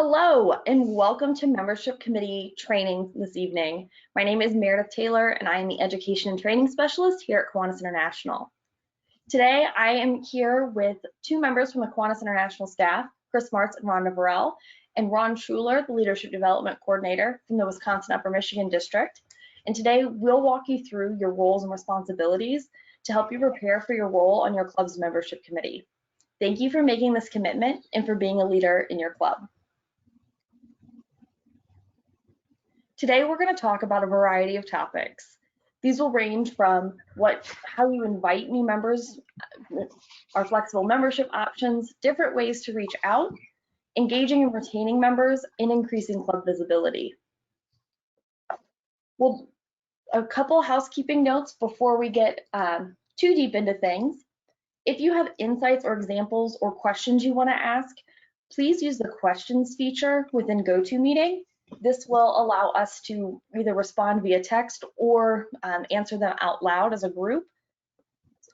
Hello and welcome to Membership Committee training this evening. My name is Meredith Taylor and I am the Education and Training Specialist here at Kiwanis International. Today I am here with two members from the Kiwanis International staff, Chris Martz and Rhonda Burrell, and Ron Schuler, the Leadership Development Coordinator from the Wisconsin Upper Michigan District. And today we'll walk you through your roles and responsibilities to help you prepare for your role on your club's membership committee. Thank you for making this commitment and for being a leader in your club. Today, we're going to talk about a variety of topics. These will range from how you invite new members, our flexible membership options, different ways to reach out, engaging and retaining members, and increasing club visibility. Well, a couple housekeeping notes before we get too deep into things. If you have insights or examples or questions you want to ask, please use the questions feature within GoToMeeting. This will allow us to either respond via text or answer them out loud as a group.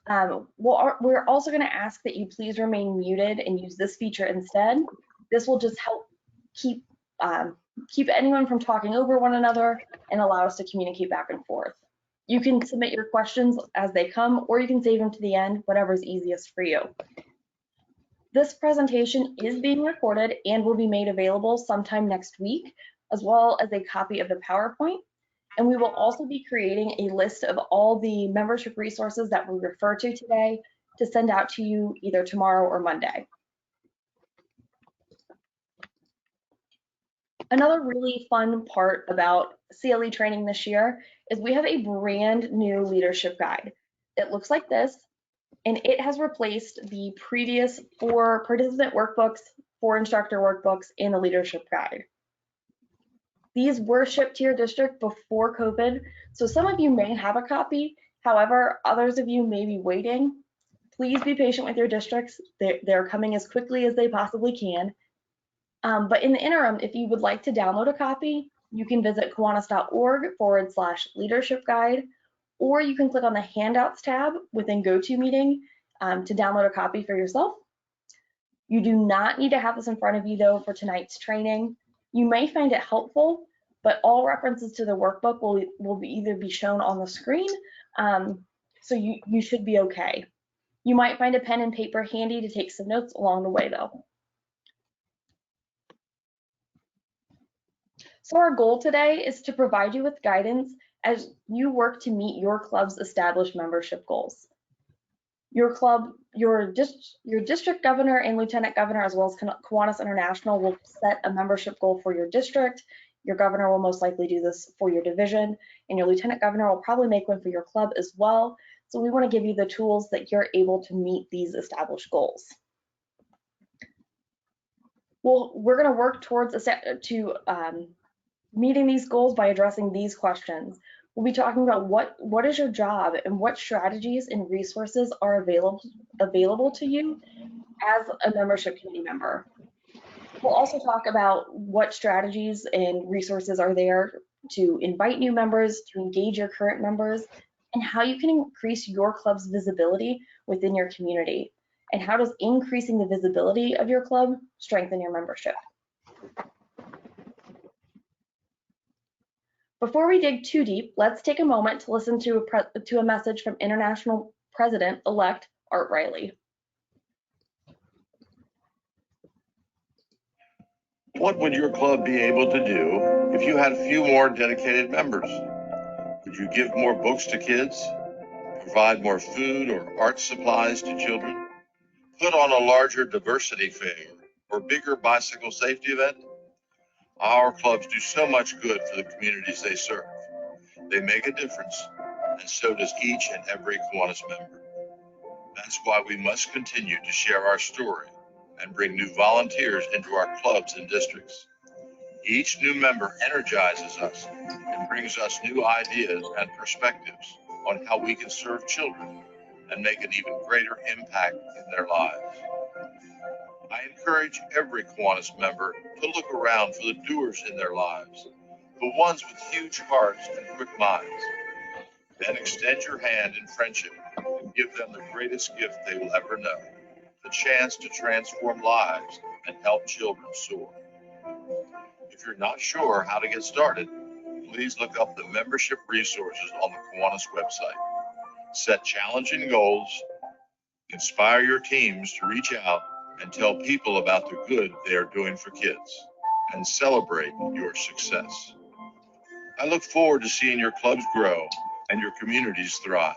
We're also going to ask that you please remain muted and use this feature instead. This will just help keep anyone from talking over one another and allow us to communicate back and forth. You can submit your questions as they come, or you can save them to the end, whatever's easiest for you. This presentation is being recorded and will be made available sometime next week, as well as a copy of the PowerPoint. And we will also be creating a list of all the membership resources that we refer to today to send out to you either tomorrow or Monday. Another really fun part about CLE training this year is we have a brand new leadership guide. It looks like this, and it has replaced the previous 4 participant workbooks, 4 instructor workbooks, and the leadership guide. These were shipped to your district before COVID, so some of you may have a copy. However, others of you may be waiting. Please be patient with your districts. They're coming as quickly as they possibly can. But in the interim, if you would like to download a copy, you can visit kiwanis.org/leadership guide, or you can click on the handouts tab within GoToMeeting to download a copy for yourself. You do not need to have this in front of you though for tonight's training. You may find it helpful, but all references to the workbook will either be shown on the screen, so you should be okay. You might find a pen and paper handy to take some notes along the way though. So our goal today is to provide you with guidance as you work to meet your club's established membership goals. Your club, your district governor and lieutenant governor, as well as Kiwanis International, will set a membership goal for your district. Your governor will most likely do this for your division, and your lieutenant governor will probably make one for your club as well. So we want to give you the tools that you're able to meet these established goals. Well, we're going to work towards meeting these goals by addressing these questions. We'll be talking about what is your job and what strategies and resources are available to you as a membership committee member. We'll also talk about what strategies and resources are there to invite new members, to engage your current members, and how you can increase your club's visibility within your community. And how does increasing the visibility of your club strengthen your membership? Before we dig too deep, let's take a moment to listen to a message from International President-elect Art Riley. What would your club be able to do if you had a few more dedicated members? Would you give more books to kids? Provide more food or art supplies to children? Put on a larger diversity fair or bigger bicycle safety event? Our clubs do so much good for the communities they serve. They make a difference, and so does each and every Kiwanis member. That's why we must continue to share our story and bring new volunteers into our clubs and districts. Each new member energizes us and brings us new ideas and perspectives on how we can serve children and make an even greater impact in their lives. I encourage every Kiwanis member to look around for the doers in their lives, the ones with huge hearts and quick minds. Then extend your hand in friendship and give them the greatest gift they will ever know, the chance to transform lives and help children soar. If you're not sure how to get started, please look up the membership resources on the Kiwanis website. Set challenging goals, inspire your teams to reach out and tell people about the good they are doing for kids, and celebrate your success. I look forward to seeing your clubs grow and your communities thrive.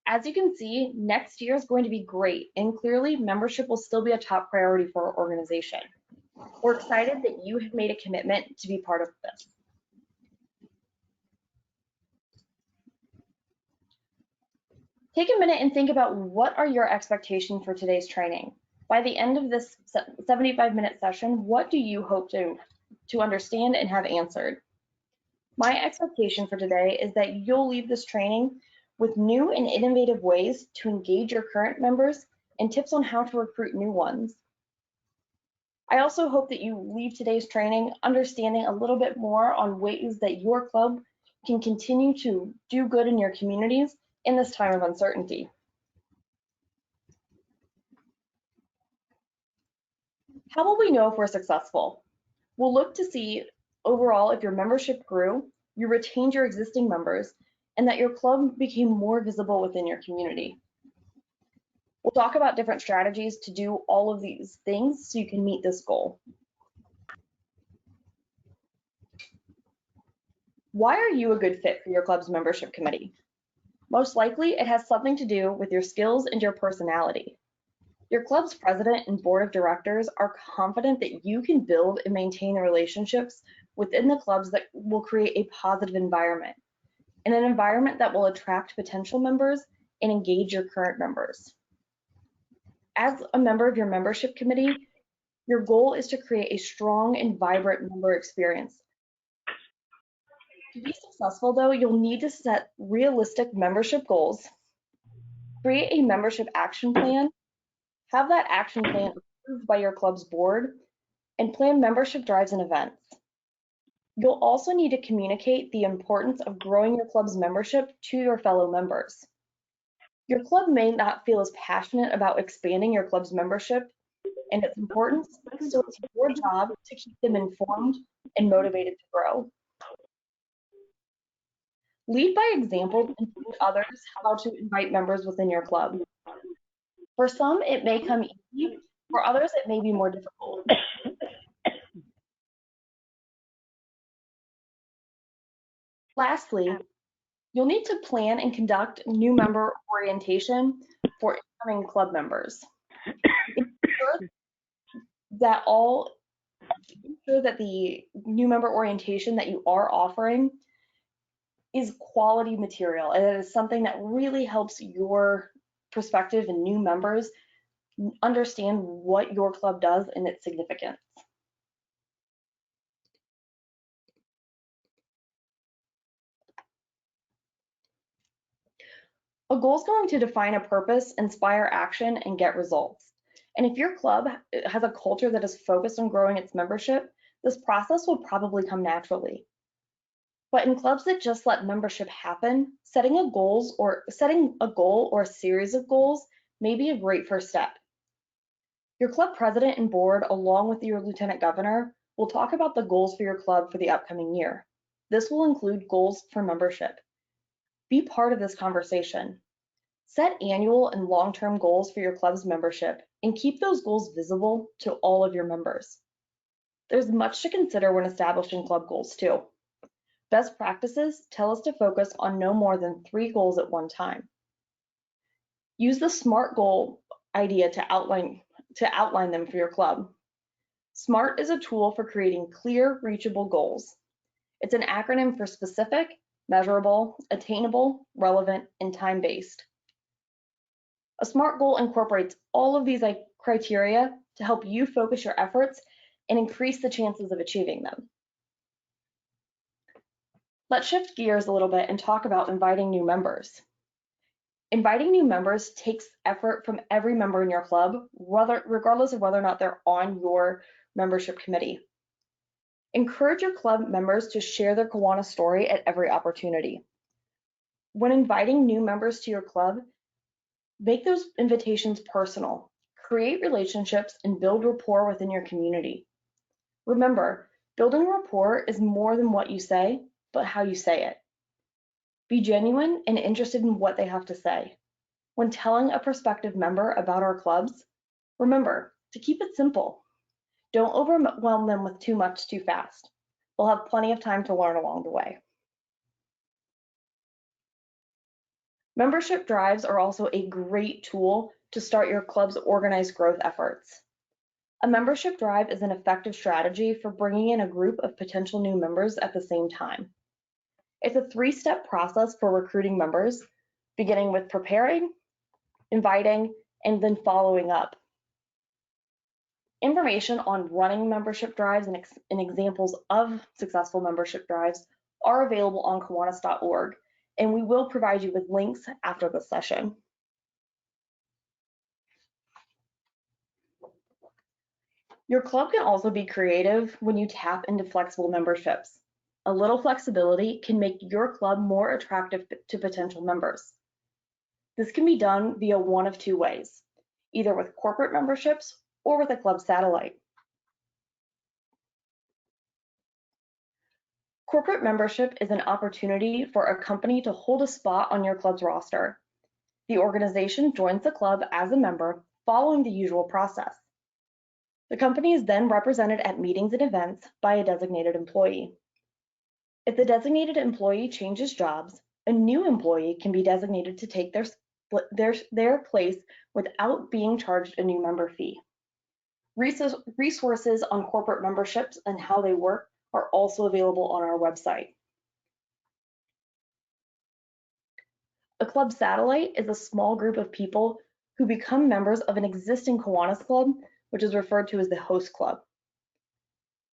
As you can see, next year is going to be great, and clearly membership will still be a top priority for our organization. We're excited that you have made a commitment to be part of this. Take a minute and think about what are your expectations for today's training. By the end of this 75-minute session, what do you hope to understand and have answered? My expectation for today is that you'll leave this training with new and innovative ways to engage your current members and tips on how to recruit new ones. I also hope that you leave today's training understanding a little bit more on ways that your club can continue to do good in your communities in this time of uncertainty. How will we know if we're successful? We'll look to see overall if your membership grew, you retained your existing members, and that your club became more visible within your community. We'll talk about different strategies to do all of these things so you can meet this goal. Why are you a good fit for your club's membership committee? Most likely, it has something to do with your skills and your personality. Your club's president and board of directors are confident that you can build and maintain relationships within the clubs that will create a positive environment, and an environment that will attract potential members and engage your current members. As a member of your membership committee, your goal is to create a strong and vibrant member experience. To be successful, though, you'll need to set realistic membership goals, create a membership action plan, have that action plan approved by your club's board, and plan membership drives and events. You'll also need to communicate the importance of growing your club's membership to your fellow members. Your club may not feel as passionate about expanding your club's membership and its importance, so it's your job to keep them informed and motivated to grow. Lead by example and teach others how to invite members within your club. For some, it may come easy. For others, it may be more difficult. Lastly, you'll need to plan and conduct new member orientation for incoming club members. Ensure that the new member orientation that you are offering is quality material, and it is something that really helps your prospective and new members understand what your club does and its significance. A goal is going to define a purpose, inspire action, and get results. And if your club has a culture that is focused on growing its membership, this process will probably come naturally. But in clubs that just let membership happen, setting a goal or a series of goals may be a great first step. Your club president and board, along with your lieutenant governor, will talk about the goals for your club for the upcoming year. This will include goals for membership. Be part of this conversation. Set annual and long-term goals for your club's membership and keep those goals visible to all of your members. There's much to consider when establishing club goals too. Best practices tell us to focus on no more than 3 goals at one time. Use the SMART goal idea to outline them for your club. SMART is a tool for creating clear, reachable goals. It's an acronym for specific, measurable, attainable, relevant, and time-based. A SMART goal incorporates all of these criteria to help you focus your efforts and increase the chances of achieving them. Let's shift gears a little bit and talk about inviting new members. Inviting new members takes effort from every member in your club, regardless of whether or not they're on your membership committee. Encourage your club members to share their Kiwanis story at every opportunity. When inviting new members to your club, make those invitations personal. Create relationships and build rapport within your community. Remember, building rapport is more than what you say, but how you say it. Be genuine and interested in what they have to say. When telling a prospective member about our clubs, remember to keep it simple. Don't overwhelm them with too much too fast. They'll have plenty of time to learn along the way. Membership drives are also a great tool to start your club's organized growth efforts. A membership drive is an effective strategy for bringing in a group of potential new members at the same time. It's a three-step process for recruiting members, beginning with preparing, inviting, and then following up. Information on running membership drives and examples of successful membership drives are available on Kiwanis.org, and we will provide you with links after the session. Your club can also be creative when you tap into flexible memberships. A little flexibility can make your club more attractive to potential members. This can be done via one of two ways, either with corporate memberships or with a club satellite. Corporate membership is an opportunity for a company to hold a spot on your club's roster. The organization joins the club as a member following the usual process. The company is then represented at meetings and events by a designated employee. If the designated employee changes jobs, a new employee can be designated to take their place without being charged a new member fee. Resources on corporate memberships and how they work are also available on our website. A club satellite is a small group of people who become members of an existing Kiwanis club, which is referred to as the host club.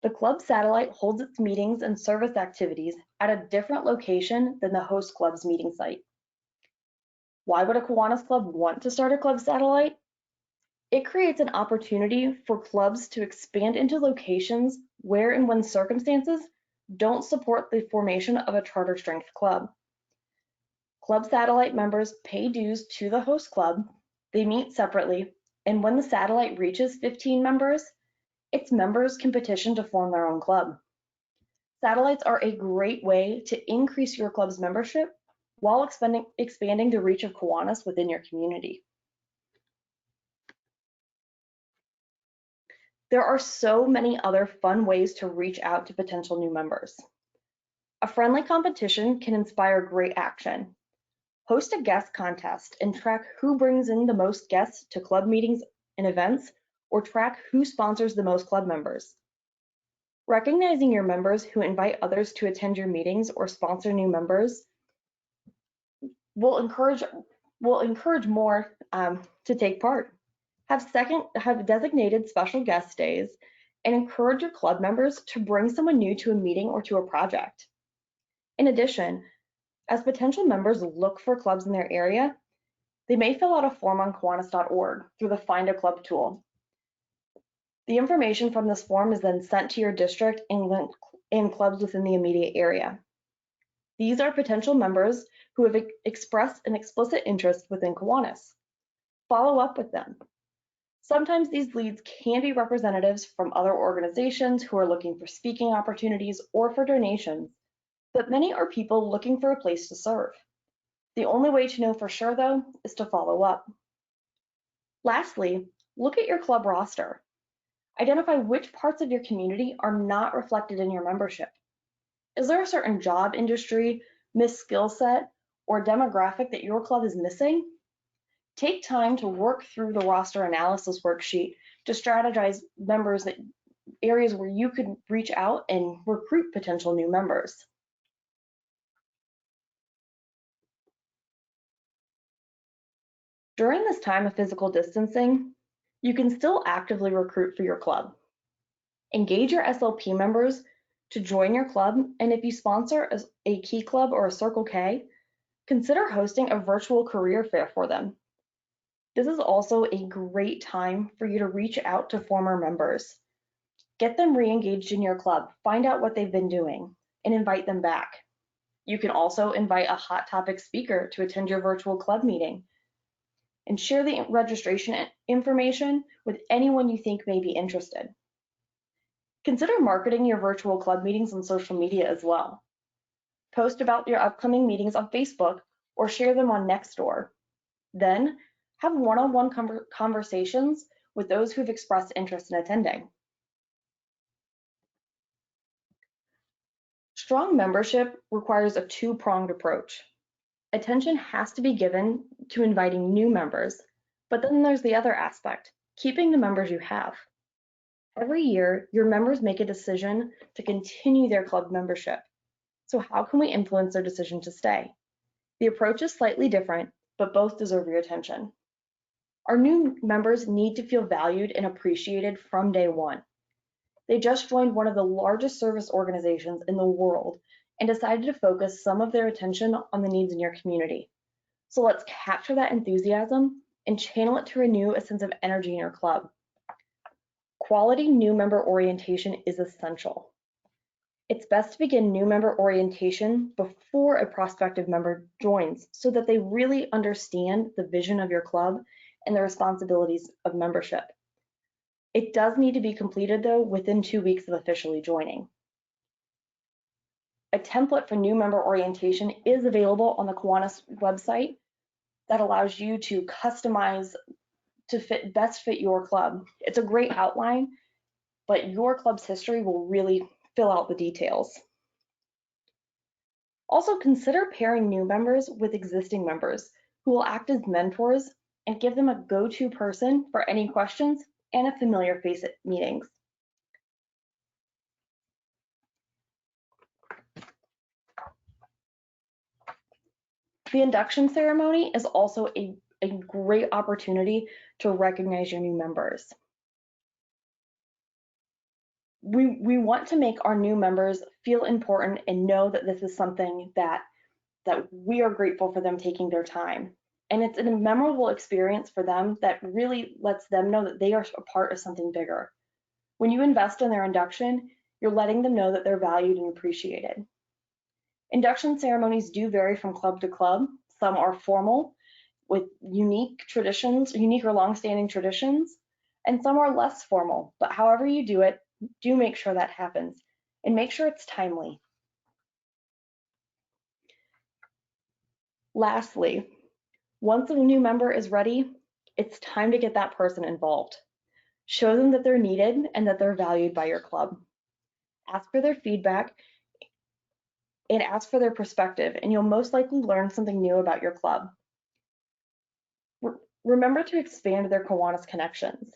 The club satellite holds its meetings and service activities at a different location than the host club's meeting site. Why would a Kiwanis club want to start a club satellite? It creates an opportunity for clubs to expand into locations where and when circumstances don't support the formation of a charter strength club. Club satellite members pay dues to the host club, they meet separately, and when the satellite reaches 15 members, its members can petition to form their own club. Satellites are a great way to increase your club's membership while expanding the reach of Kiwanis within your community. There are so many other fun ways to reach out to potential new members. A friendly competition can inspire great action. Host a guest contest and track who brings in the most guests to club meetings and events, or track who sponsors the most club members. Recognizing your members who invite others to attend your meetings or sponsor new members will encourage more to take part. Have designated special guest days and encourage your club members to bring someone new to a meeting or to a project. In addition, as potential members look for clubs in their area, they may fill out a form on Kiwanis.org through the Find a Club tool. The information from this form is then sent to your district and clubs within the immediate area. These are potential members who have expressed an explicit interest within Kiwanis. Follow up with them. Sometimes these leads can be representatives from other organizations who are looking for speaking opportunities or for donations, but many are people looking for a place to serve. The only way to know for sure, though, is to follow up. Lastly, look at your club roster. Identify which parts of your community are not reflected in your membership. Is there a certain job industry, missed skill set, or demographic that your club is missing? Take time to work through the roster analysis worksheet to strategize areas where you could reach out and recruit potential new members. During this time of physical distancing, you can still actively recruit for your club. Engage your SLP members to join your club, and if you sponsor a Key Club or a Circle K, consider hosting a virtual career fair for them. This is also a great time for you to reach out to former members. Get them re-engaged in your club, find out what they've been doing, and invite them back. You can also invite a hot topic speaker to attend your virtual club meeting. and share the registration information with anyone you think may be interested. Consider marketing your virtual club meetings on social media as well. Post about your upcoming meetings on Facebook or share them on Nextdoor. Then have one-on-one conversations with those who've expressed interest in attending. Strong membership requires a two-pronged approach. Attention has to be given to inviting new members, but then there's the other aspect, keeping the members you have. Every year, your members make a decision to continue their club membership. So how can we influence their decision to stay? The approach is slightly different, but both deserve your attention. Our new members need to feel valued and appreciated from day one. They just joined one of the largest service organizations in the world and decided to focus some of their attention on the needs in your community. So let's capture that enthusiasm and channel it to renew a sense of energy in your club. Quality new member orientation is essential. It's best to begin new member orientation before a prospective member joins so that they really understand the vision of your club and the responsibilities of membership. It does need to be completed though within 2 weeks of officially joining. A template for new member orientation is available on the Kiwanis website that allows you to customize to best fit your club. It's a great outline, but your club's history will really fill out the details. Also consider pairing new members with existing members who will act as mentors and give them a go-to person for any questions and a familiar face at meetings. The induction ceremony is also a great opportunity to recognize your new members. We want to make our new members feel important and know that this is something that we are grateful for them taking their time. And it's a memorable experience for them that really lets them know that they are a part of something bigger. When you invest in their induction, you're letting them know that they're valued and appreciated. Induction ceremonies do vary from club to club. Some are formal with unique traditions, unique or long-standing traditions, and some are less formal. But however you do it, do make sure that happens and make sure it's timely. Lastly, once a new member is ready, it's time to get that person involved. Show them that they're needed and that they're valued by your club. Ask for their feedback and ask for their perspective, and you'll most likely learn something new about your club. Remember to expand their Kiwanis connections.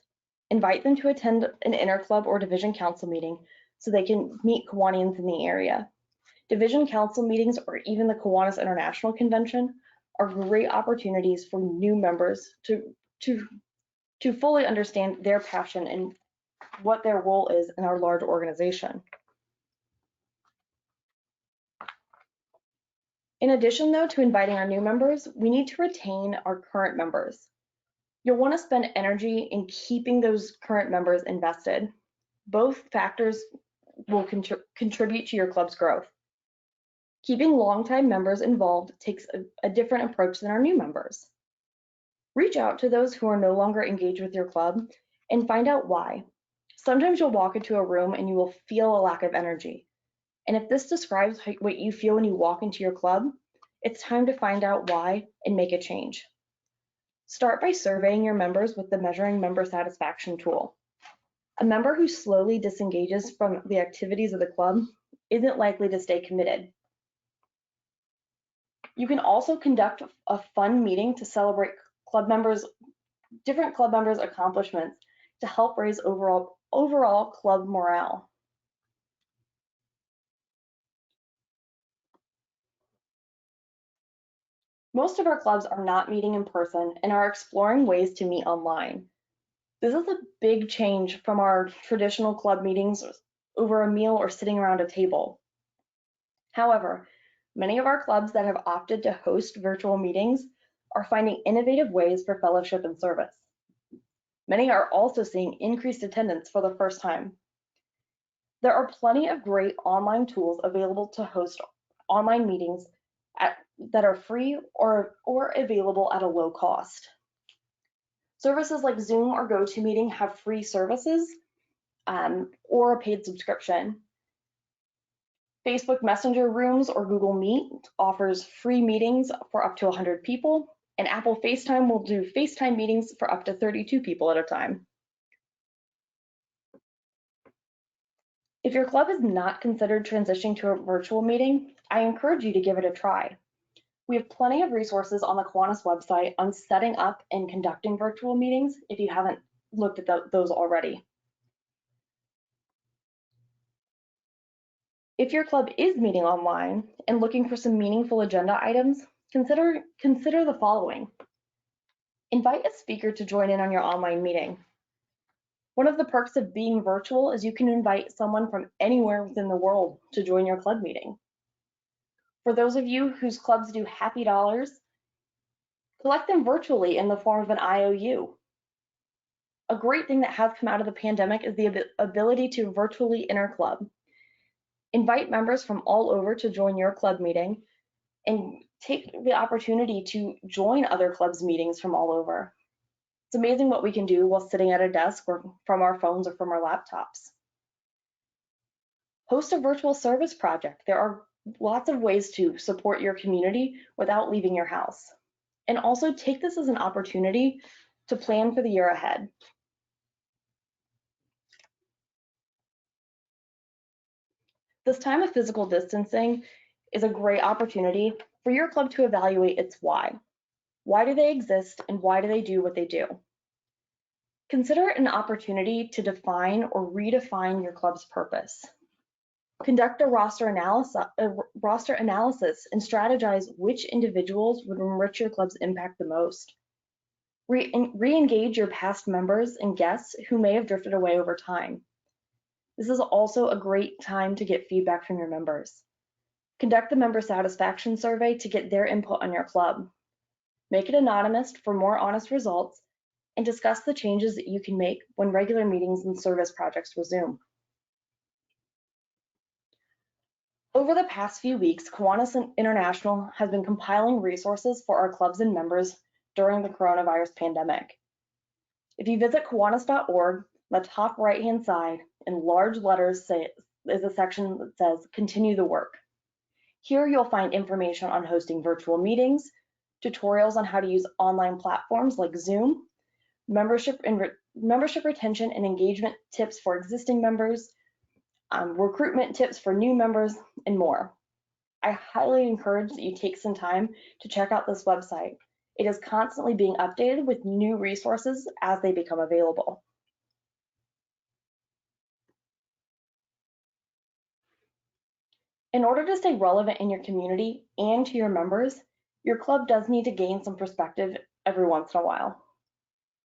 Invite them to attend an interclub or division council meeting so they can meet Kiwanians in the area. Division council meetings or even the Kiwanis International Convention are great opportunities for new members to fully understand their passion and what their role is in our large organization. In addition, though, to inviting our new members, we need to retain our current members. You'll want to spend energy in keeping those current members invested. Both factors will contribute to your club's growth. Keeping longtime members involved takes a different approach than our new members. Reach out to those who are no longer engaged with your club and find out why. Sometimes you'll walk into a room and you will feel a lack of energy. And if this describes what you feel when you walk into your club, it's time to find out why and make a change. Start by surveying your members with the Measuring Member Satisfaction tool. A member who slowly disengages from the activities of the club isn't likely to stay committed. You can also conduct a fun meeting to celebrate different club members' accomplishments to help raise overall club morale. Most of our clubs are not meeting in person and are exploring ways to meet online. This is a big change from our traditional club meetings over a meal or sitting around a table. However, many of our clubs that have opted to host virtual meetings are finding innovative ways for fellowship and service. Many are also seeing increased attendance for the first time. There are plenty of great online tools available to host online meetings that are free or available at a low cost. Services like Zoom or GoToMeeting have free services or a paid subscription. Facebook Messenger Rooms or Google Meet offers free meetings for up to 100 people, and Apple FaceTime will do FaceTime meetings for up to 32 people at a time. If your club is not considered transitioning to a virtual meeting, I encourage you to give it a try. We have plenty of resources on the Kiwanis website on setting up and conducting virtual meetings if you haven't looked at those already. If your club is meeting online and looking for some meaningful agenda items, consider the following. Invite a speaker to join in on your online meeting. One of the perks of being virtual is you can invite someone from anywhere within the world to join your club meeting. For those of you whose clubs do happy dollars, collect them virtually in the form of an IOU. A great thing that has come out of the pandemic is the ability to virtually inter-club. Invite members from all over to join your club meeting and take the opportunity to join other clubs' meetings from all over. It's amazing what we can do while sitting at a desk or from our phones or from our laptops. Host a virtual service project. There are lots of ways to support your community without leaving your house. And also take this as an opportunity to plan for the year ahead. This time of physical distancing is a great opportunity for your club to evaluate its why. Why do they exist and why do they do what they do? Consider it an opportunity to define or redefine your club's purpose. Conduct a roster analysis and strategize which individuals would enrich your club's impact the most. Re-engage your past members and guests who may have drifted away over time. This is also a great time to get feedback from your members. Conduct the member satisfaction survey to get their input on your club. Make it anonymous for more honest results, and discuss the changes that you can make when regular meetings and service projects resume. Over the past few weeks, Kiwanis International has been compiling resources for our clubs and members during the coronavirus pandemic. If you visit Kiwanis.org, the top right-hand side, in large letters, is a section that says Continue the Work. Here you'll find information on hosting virtual meetings, tutorials on how to use online platforms like Zoom, membership retention and engagement tips for existing members, recruitment tips for new members, and more. I highly encourage that you take some time to check out this website. It is constantly being updated with new resources as they become available. In order to stay relevant in your community and to your members, your club does need to gain some perspective every once in a while.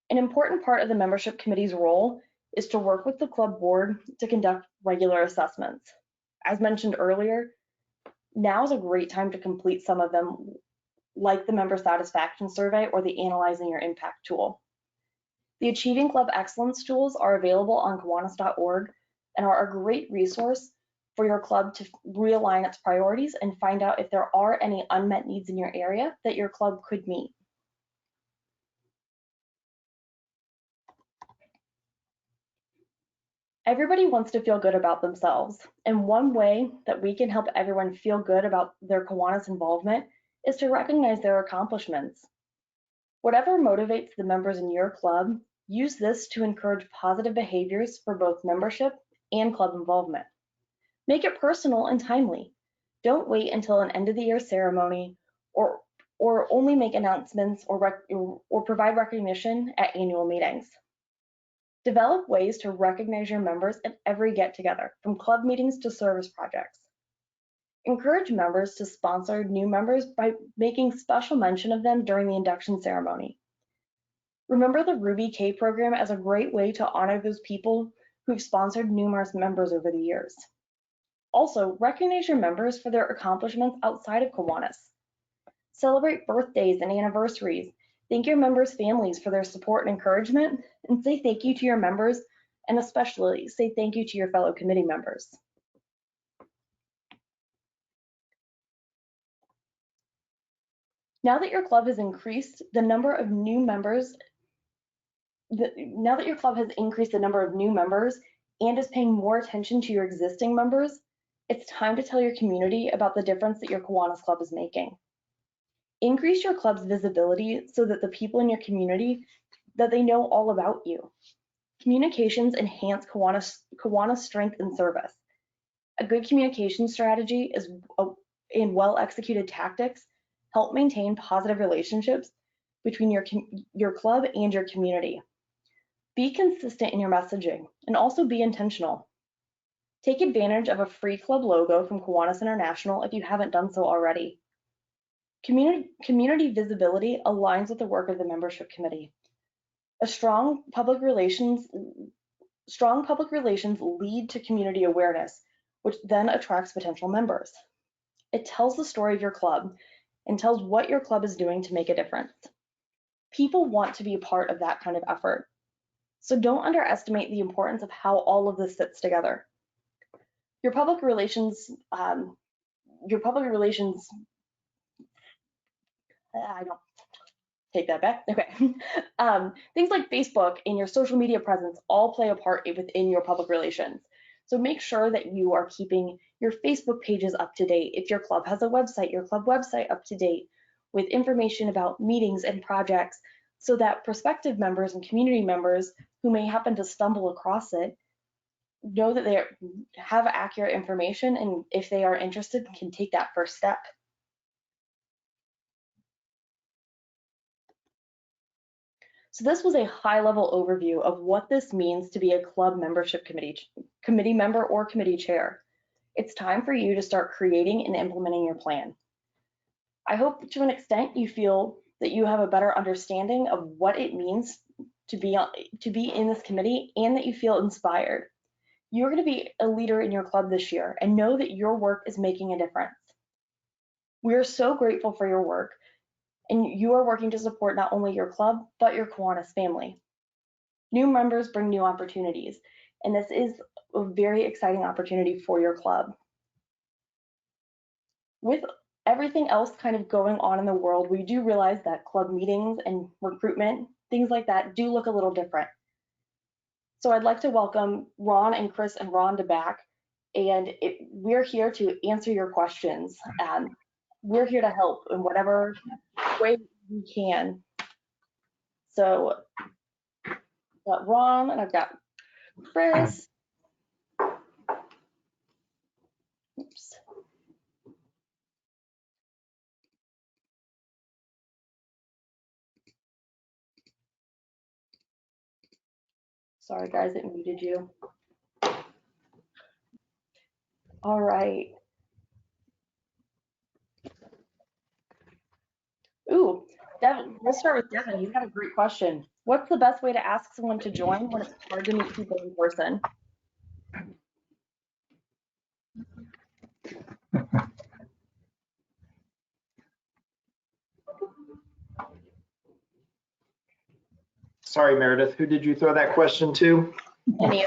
An important part of the membership committee's role is to work with the club board to conduct regular assessments. As mentioned earlier, now is a great time to complete some of them, like the member satisfaction survey or the Analyzing Your Impact tool. The Achieving Club Excellence tools are available on Kiwanis.org and are a great resource for your club to realign its priorities and find out if there are any unmet needs in your area that your club could meet. Everybody wants to feel good about themselves, and one way that we can help everyone feel good about their Kiwanis involvement is to recognize their accomplishments. Whatever motivates the members in your club, use this to encourage positive behaviors for both membership and club involvement. Make it personal and timely. Don't wait until an end of the year ceremony or only make announcements or provide recognition at annual meetings. Develop ways to recognize your members at every get-together, from club meetings to service projects. Encourage members to sponsor new members by making special mention of them during the induction ceremony. Remember the Ruby K program as a great way to honor those people who've sponsored numerous members over the years. Also, recognize your members for their accomplishments outside of Kiwanis. Celebrate birthdays and anniversaries. Thank your members' families for their support and encouragement, and say thank you to your members, and especially say thank you to your fellow committee members. Now that your club has increased the number of new members now that your club has increased the number of new members and is paying more attention to your existing members, it's time to tell your community about the difference that your Kiwanis Club is making. Increase your club's visibility so that the people in your community, that they know all about you. Communications enhance Kiwanis strength and service. A good communication strategy and well-executed tactics help maintain positive relationships between your club and your community. Be consistent in your messaging and also be intentional. Take advantage of a free club logo from Kiwanis International if you haven't done so already. Community visibility aligns with the work of the membership committee. Strong public relations lead to community awareness, which then attracts potential members. It tells the story of your club and tells what your club is doing to make a difference. People want to be a part of that kind of effort. So don't underestimate the importance of how all of this fits together. Your public relations, I don't take that back. Okay. Things like Facebook and your social media presence all play a part within your public relations. So make sure that you are keeping your Facebook pages up to date. If your club has a website, your club website up to date with information about meetings and projects, so that prospective members and community members who may happen to stumble across it know that they have accurate information, and if they are interested, can take that first step. So this was a high-level overview of what this means to be a club membership committee member or committee chair. It's time for you to start creating and implementing your plan. I hope to an extent you feel that you have a better understanding of what it means to be in this committee, and that you feel inspired. You're going to be a leader in your club this year, and know that your work is making a difference. We are so grateful for your work, and you are working to support not only your club, but your Kiwanis family. New members bring new opportunities, and this is a very exciting opportunity for your club. With everything else kind of going on in the world, we do realize that club meetings and recruitment, things like that, do look a little different. So I'd like to welcome Ron and Chris and Rhonda back, and we're here to answer your questions. We're here to help in whatever way we can. So I've got Ron and I've got Chris. Oops. Sorry guys, it muted you. All right. Ooh, Devin, we'll start with Devin. He's got a great question. What's the best way to ask someone to join when it's hard to meet people in person? Sorry, Meredith, who did you throw that question to? Any?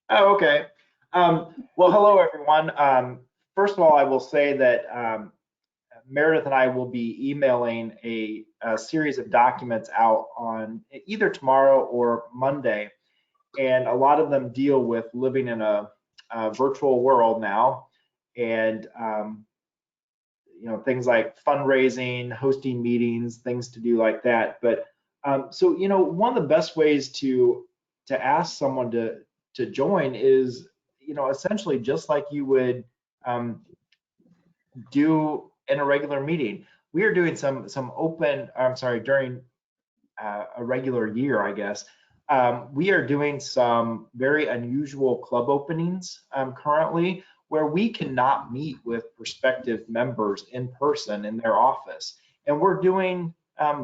Oh, okay. Well, hello, everyone. First of all, I will say that Meredith and I will be emailing a series of documents out on either tomorrow or Monday, and a lot of them deal with living in a virtual world now, and you know, things like fundraising, hosting meetings, things to do like that. But so, you know, one of the best ways to ask someone to join is, you know, essentially just like you would do in a regular meeting. We are doing some open, I'm sorry, during a regular year, I guess. We are doing some very unusual club openings currently, where we cannot meet with prospective members in person in their office. And we're doing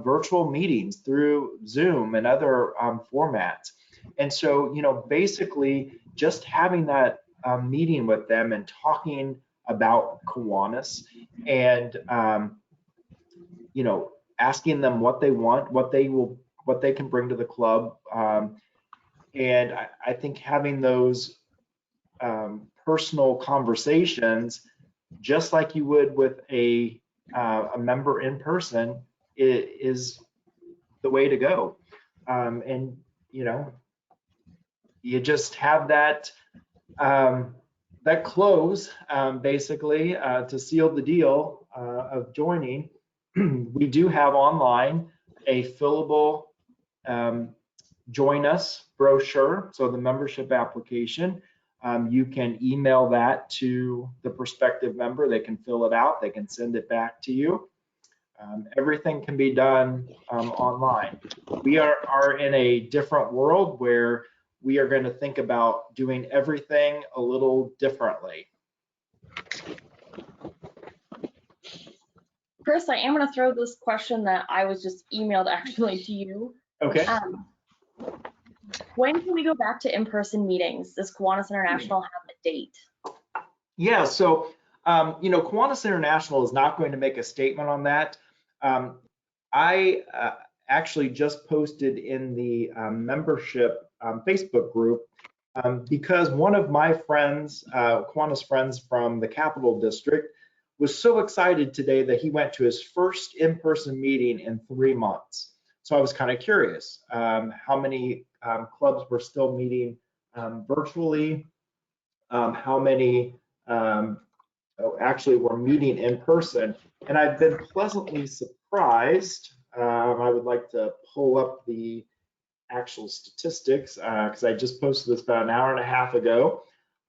virtual meetings through Zoom and other formats. And so, you know, basically just having that meeting with them and talking about Kiwanis and, you know, asking them what they want, what they can bring to the club. And I think having those personal conversations, just like you would with a member in person, is the way to go. And, you know, you just have that that close basically to seal the deal of joining. We do have online a fillable join us brochure, so the membership application. You can email that to the prospective member. They can fill it out. They can send it back to you. Everything can be done online. We are in a different world where we are going to think about doing everything a little differently. Chris, I am going to throw this question that I was just emailed actually to you. Okay. When can we go back to in-person meetings? Does Kiwanis International have a date? Yeah, so, you know, Kiwanis International is not going to make a statement on that. I actually just posted in the membership Facebook group because one of my friends, Kiwanis friends from the Capital District, was so excited today that he went to his first in-person meeting in 3 months. So I was kind of curious how many clubs were still meeting virtually, how many actually were meeting in person. And I've been pleasantly surprised. I would like to pull up the actual statistics because I just posted this about an hour and a half ago.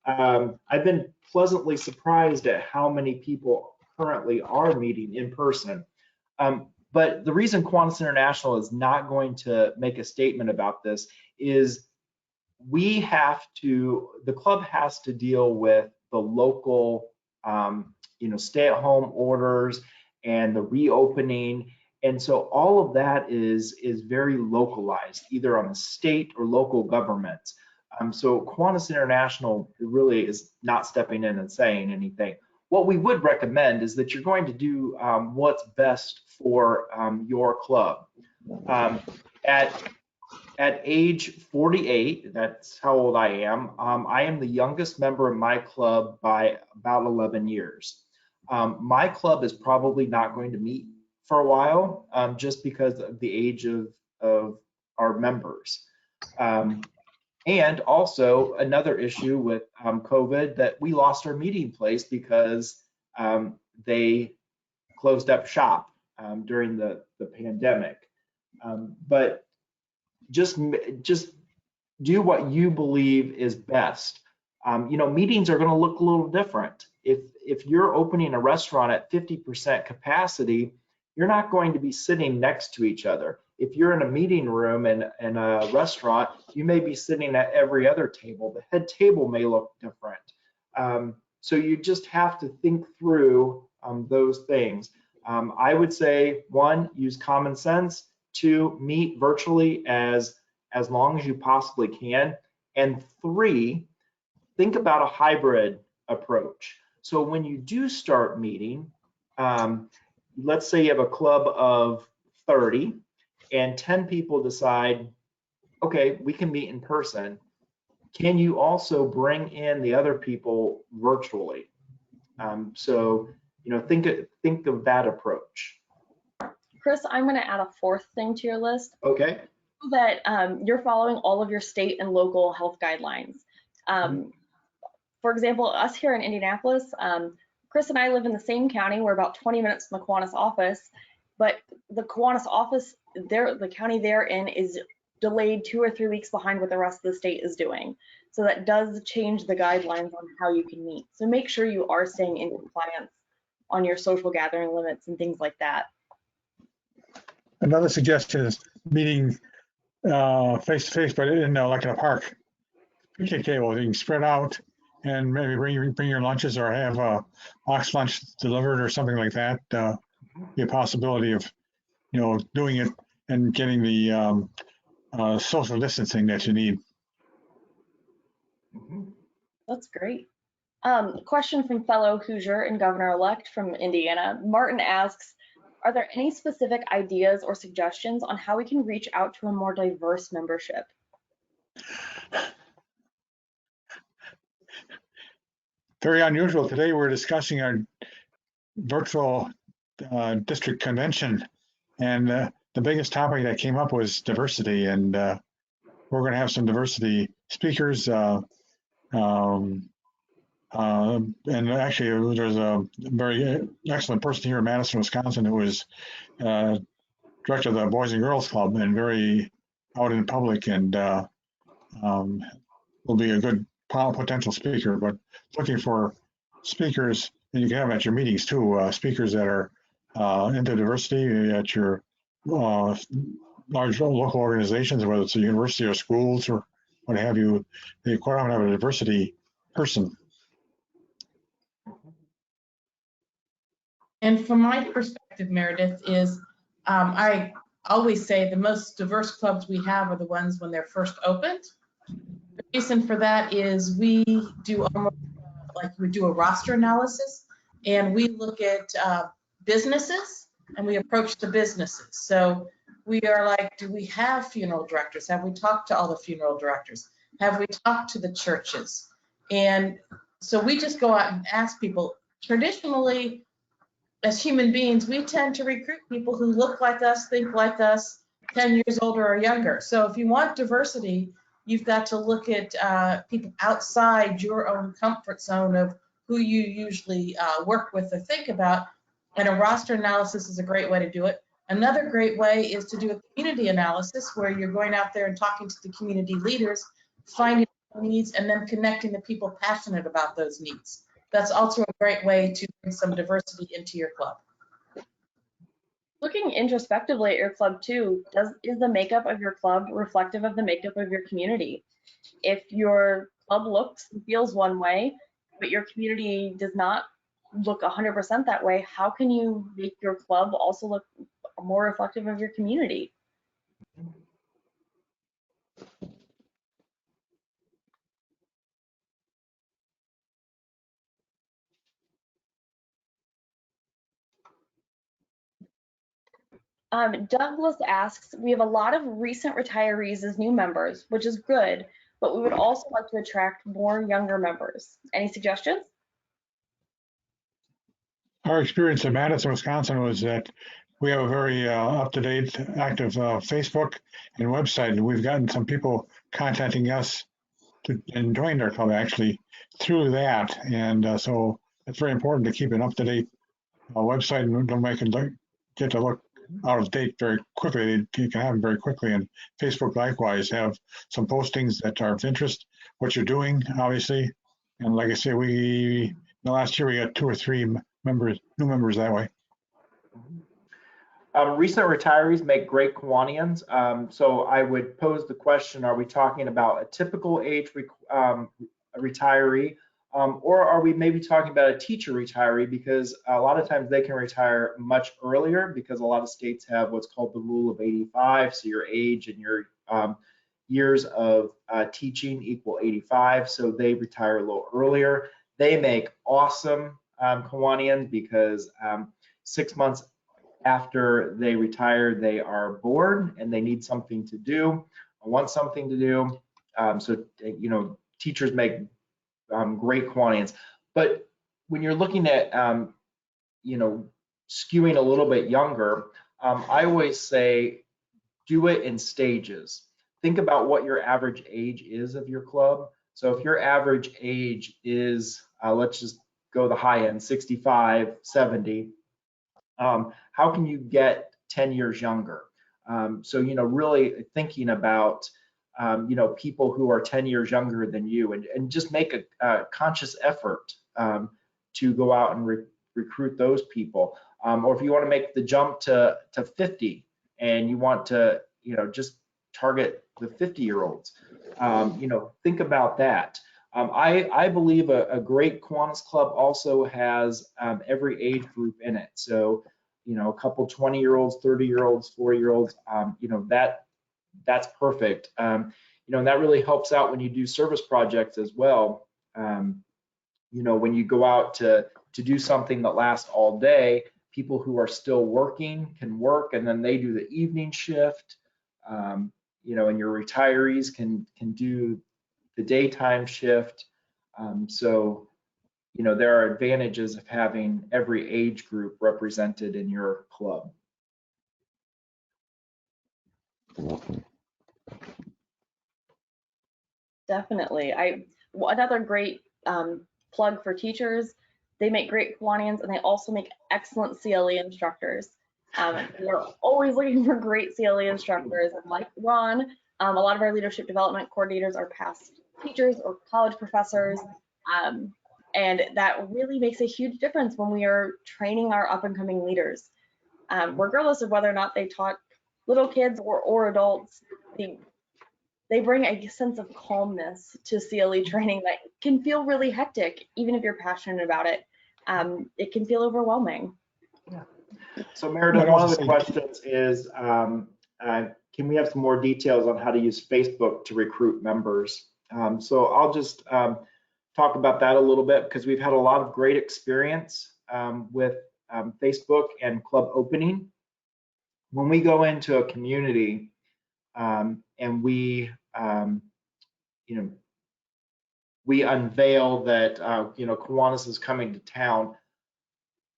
I've been pleasantly surprised at how many people currently are meeting in person. But the reason Kiwanis International is not going to make a statement about this is we have to, the club has to deal with the local, you know, stay-at-home orders and the reopening. And so all of that is very localized, either on the state or local governments. So Kiwanis International really is not stepping in and saying anything. What we would recommend is that you're going to do what's best for your club. At age 48, that's how old I am the youngest member of my club by about 11 years. My club is probably not going to meet for a while just because of the age of our members. And also another issue with COVID that we lost our meeting place because they closed up shop during the pandemic. But just do what you believe is best. You know, meetings are going to look a little different. If you're opening a restaurant at 50% capacity, you're not going to be sitting next to each other. If you're in a meeting room in a restaurant, you may be sitting at every other table. The head table may look different. So you just have to think through those things. I would say, 1, use common sense. 2, meet virtually as long as you possibly can. And 3, think about a hybrid approach. So when you do start meeting, let's say you have a club of 30 and 10 people decide, okay, we can meet in person. Can you also bring in the other people virtually? So, you know, think of that approach. Chris, I'm going to add a 4th thing to your list. Okay. That you're following all of your state and local health guidelines. For example, us here in Indianapolis, Chris and I live in the same county. We're about 20 minutes from the Kiwanis office, but the Kiwanis office, the county they're in is delayed 2 or 3 weeks behind what the rest of the state is doing. So that does change the guidelines on how you can meet. So make sure you are staying in compliance on your social gathering limits and things like that. Another suggestion is meeting face to face, but in like in a park. Picnic table, you can spread out and maybe bring your lunches or have a box lunch delivered or something like that. Be a possibility of, you know, doing it and getting the social distancing that you need. That's great. Question from fellow Hoosier and governor-elect from Indiana. Martin asks, are there any specific ideas or suggestions on how we can reach out to a more diverse membership? Very unusual. Today we're discussing our virtual district convention, and the biggest topic that came up was diversity, and we're going to have some diversity speakers. And actually, there's a very excellent person here in Madison, Wisconsin, who was director of the Boys and Girls Club and very out in public, and will be a good potential speaker. But looking for speakers, and you can have them at your meetings too, speakers that are into diversity at your large local organizations, whether it's a university or schools or what have you. They quite often have a diversity person. And from my perspective, Meredith, is I always say the most diverse clubs we have are the ones when they're first opened. The reason for that is we do almost like we do a roster analysis, and we look at businesses and we approach the businesses. So we are like, do we have funeral directors? Have we talked to all the funeral directors? Have we talked to the churches? And so we just go out and ask people. Traditionally, as human beings, we tend to recruit people who look like us, think like us, 10 years older or younger. So if you want diversity, you've got to look at people outside your own comfort zone of who you usually work with or think about. And a roster analysis is a great way to do it. Another great way is to do a community analysis where you're going out there and talking to the community leaders, finding needs, and then connecting the people passionate about those needs. That's also a great way to bring some diversity into your club. Looking introspectively at your club too, is the makeup of your club reflective of the makeup of your community? If your club looks and feels one way, but your community does not look 100% that way, how can you make your club also look more reflective of your community? Douglas asks, we have a lot of recent retirees as new members, which is good, but we would also like to attract more younger members. Any suggestions? Our experience in Madison, Wisconsin was that we have a very up-to-date, active Facebook and website, and we've gotten some people contacting us and joined our club actually through that. And so it's very important to keep an up-to-date website and don't make it get to look out of date very quickly. It can happen very quickly. And Facebook likewise have some postings that are of interest, what you're doing, obviously. And like I say, in the last year we got 2 or 3 new members that way. Recent retirees make great Kiwanians. So I would pose the question, are we talking about a typical age retiree, or are we maybe talking about a teacher retiree? Because a lot of times they can retire much earlier because a lot of states have what's called the rule of 85. So your age and your years of teaching equal 85. So they retire a little earlier. They make awesome Kiwanians because 6 months after they retire, they are bored and they need something to do, want something to do. So, teachers make great Kiwanians. But when you're looking at, skewing a little bit younger, I always say do it in stages. Think about what your average age is of your club. So if your average age is, let's just go the high end, 65, 70, how can you get 10 years younger? So, really thinking about, people who are 10 years younger than you and just make a conscious effort to go out and recruit those people. Or if you want to make the jump to 50 and you want to, just target the 50-year-olds, think about that. I believe a great Kiwanis club also has every age group in it. So, a couple 20-year-olds, 30-year-olds, 40-year-olds, that's perfect. And that really helps out when you do service projects as well. When you go out to do something that lasts all day, people who are still working can work, and then they do the evening shift. And your retirees can do the daytime shift. So, there are advantages of having every age group represented in your club. Definitely. Another great plug for teachers. They make great Kiwanians, and they also make excellent CLE instructors. We're always looking for great CLE instructors. And like Ron, a lot of our leadership development coordinators are past teachers or college professors. And that really makes a huge difference when we are training our up and coming leaders. Regardless of whether or not they taught little kids or adults, they bring a sense of calmness to CLE training that can feel really hectic, even if you're passionate about it. It can feel overwhelming. Yeah. So Meredith, one of the questions is, can we have some more details on how to use Facebook to recruit members? So I'll just talk about that a little bit, because we've had a lot of great experience with Facebook and club opening. When we go into a community and we we unveil that Kiwanis is coming to town,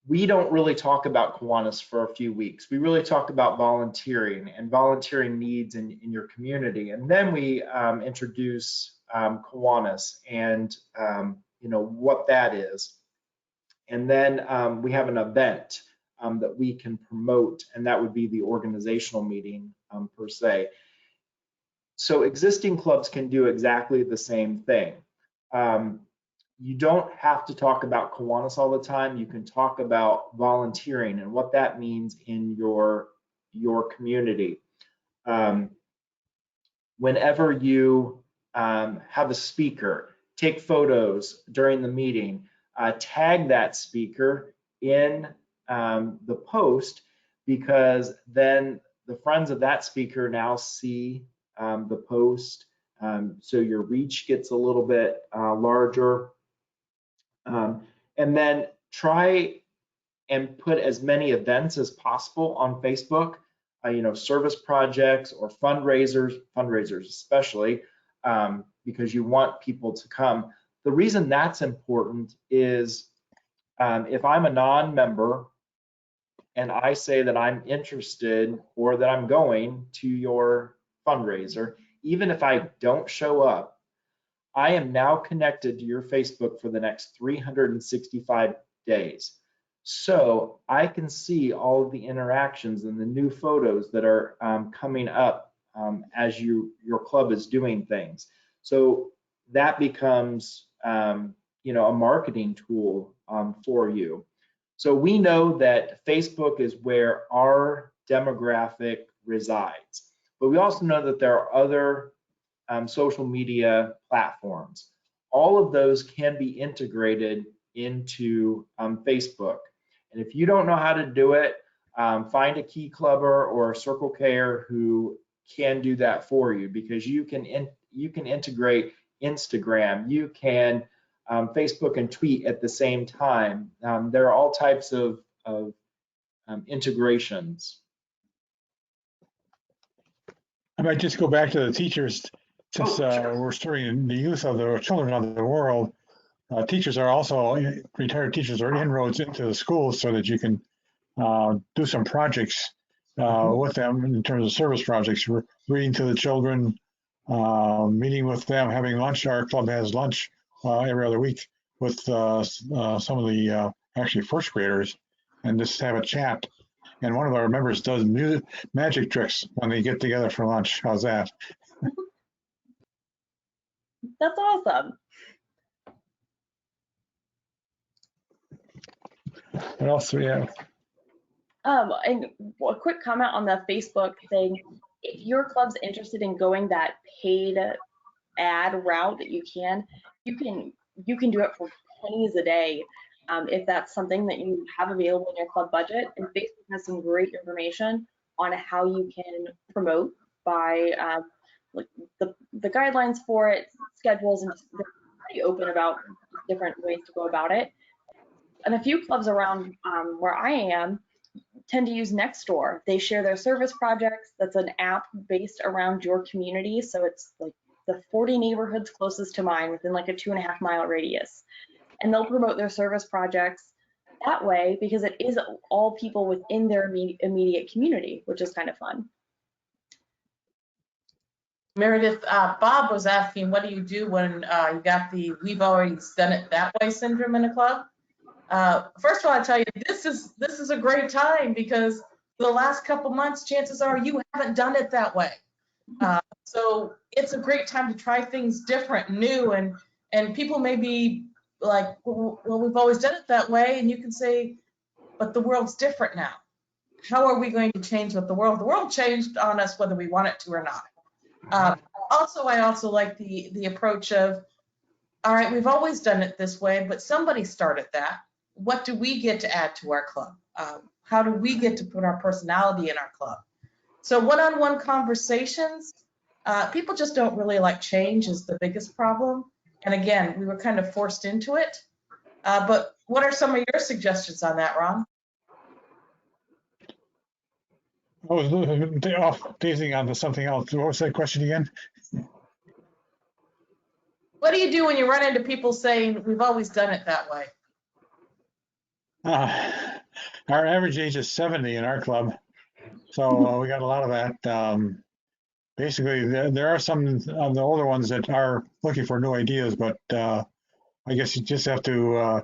we don't really talk about Kiwanis for a few weeks. We really talk about volunteering and volunteering needs in your community, and then we introduce Kiwanis and what that is, and then we have an event that we can promote, and that would be the organizational meeting per se. So existing clubs can do exactly the same thing. You don't have to talk about Kiwanis all the time. You can talk about volunteering and what that means in your community. Whenever you have a speaker, take photos during the meeting, tag that speaker in the post, because then the friends of that speaker now see the post, so your reach gets a little bit larger. And then try and put as many events as possible on Facebook, service projects or fundraisers especially, because you want people to come. The reason that's important is if I'm a non-member and I say that I'm interested or that I'm going to your fundraiser, even if I don't show up, I am now connected to your Facebook for the next 365 days. So I can see all of the interactions and the new photos that are coming up as your club is doing things. So that becomes a marketing tool for you. So we know that Facebook is where our demographic resides, but we also know that there are other social media platforms. All of those can be integrated into Facebook. And if you don't know how to do it, find a key clubber or a Circle K-er who can do that for you, because you can integrate Instagram, you can Facebook and tweet at the same time. There are all types of integrations. I might just go back to the teachers, since sure. We're serving the youth of the children of the world. Teachers are also, retired teachers are inroads into the schools, so that you can do some projects with them in terms of service projects, reading to the children, meeting with them, having lunch. Our club has lunch every other week with some of the actually first graders, and just have a chat. And one of our members does magic tricks when they get together for lunch. How's that? That's awesome. What else do we have? And a quick comment on the Facebook thing. If your club's interested in going that paid ad route, that you can do it for pennies a day. If that's something that you have available in your club budget, and Facebook has some great information on how you can promote by like the guidelines for it, schedules, and they're pretty open about different ways to go about it. And a few clubs around where I am tend to use Nextdoor. They share their service projects. That's an app based around your community, so it's like the 40 neighborhoods closest to mine within like a 2.5 mile radius. And they'll promote their service projects that way, because it is all people within their immediate community, which is kind of fun. Meredith, Bob was asking, what do you do when you got the "we've always done it that way" syndrome in a club? First of all, I tell you, this is a great time because for the last couple months, chances are you haven't done it that way. So it's a great time to try things different, new, and people may be like, well, we've always done it that way, and you can say, but the world's different now. How are we going to change with the world? The world changed on us whether we want it to or not. I also like the approach of, all right, we've always done it this way, but somebody started that. What do we get to add to our club? How do we get to put our personality in our club? So one-on-one conversations, people just don't really like change is the biggest problem. And again, we were kind of forced into it. But what are some of your suggestions on that, Ron? I was teasing onto something else. What was that question again? What do you do when you run into people saying, we've always done it that way? Our average age is 70 in our club, so we got a lot of that. Basically, there are some of the older ones that are looking for new ideas, but I guess you just have to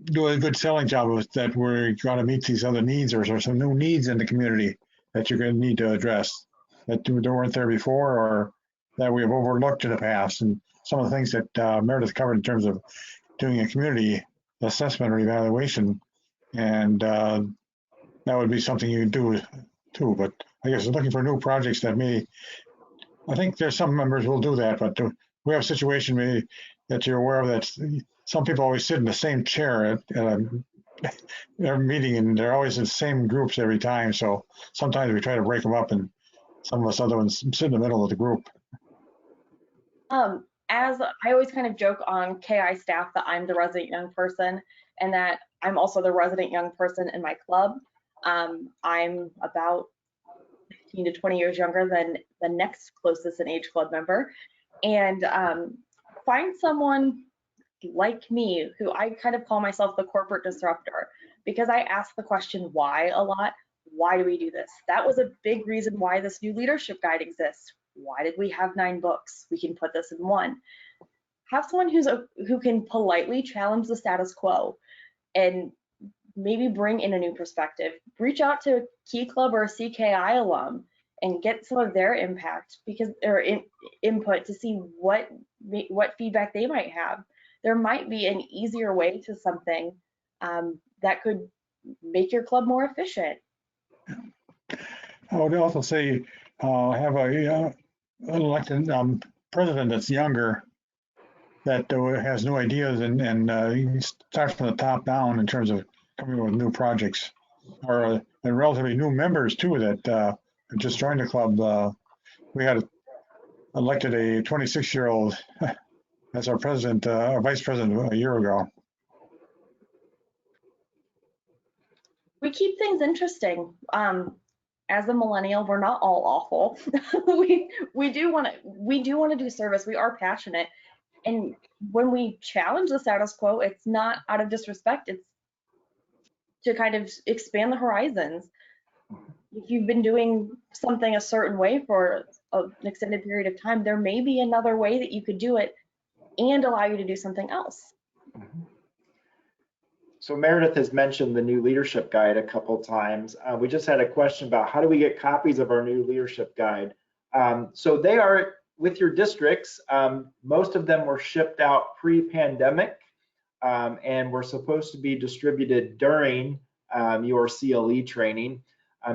do a good selling job with that. We're going to meet these other needs or some new needs in the community that you're going to need to address that weren't there before or that we have overlooked in the past. And some of the things that Meredith covered in terms of doing a community assessment or evaluation, and that would be something you can do too. But I guess looking for new projects that I think there's some members will do that, but we have a situation maybe that you're aware of that some people always sit in the same chair at a meeting, and they're always in the same groups every time. So sometimes we try to break them up, and some of us other ones sit in the middle of the group. As I always kind of joke on KI staff that I'm the resident young person and that I'm also the resident young person in my club. I'm about 15 to 20 years younger than the next closest in age club member. And find someone like me, who I kind of call myself the corporate disruptor, because I ask the question why a lot. Why do we do this? That was a big reason why this new leadership guide exists. Why did we have 9 books? We can put this in one. Have someone who can politely challenge the status quo and maybe bring in a new perspective. Reach out to a Key Club or a CKI alum and get some of their impact input to see what feedback they might have. There might be an easier way to something that could make your club more efficient. I would also say have a elected president that's younger that has new ideas and he starts from the top down in terms of coming up with new projects or and relatively new members too that just joined the club. We had elected a 26-year-old as our president, our vice president a year ago. We keep things interesting. As a millennial, we're not all awful. we do want to do service. We are passionate, and when we challenge the status quo, it's not out of disrespect. It's to kind of expand the horizons. If you've been doing something a certain way for an extended period of time, there may be another way that you could do it and allow you to do something else. So Meredith has mentioned the new leadership guide a couple times. We just had a question about how do we get copies of our new leadership guide? So they are with your districts. Most of them were shipped out pre-pandemic and were supposed to be distributed during your CLE training.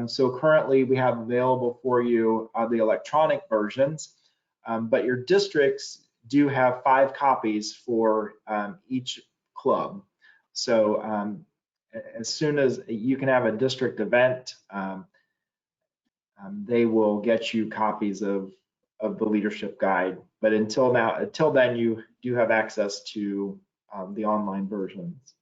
So currently we have available for you the electronic versions, but your districts do have 5 copies for each club. So as soon as you can have a district event, they will get you copies of the leadership guide. But until then, you do have access to the online versions.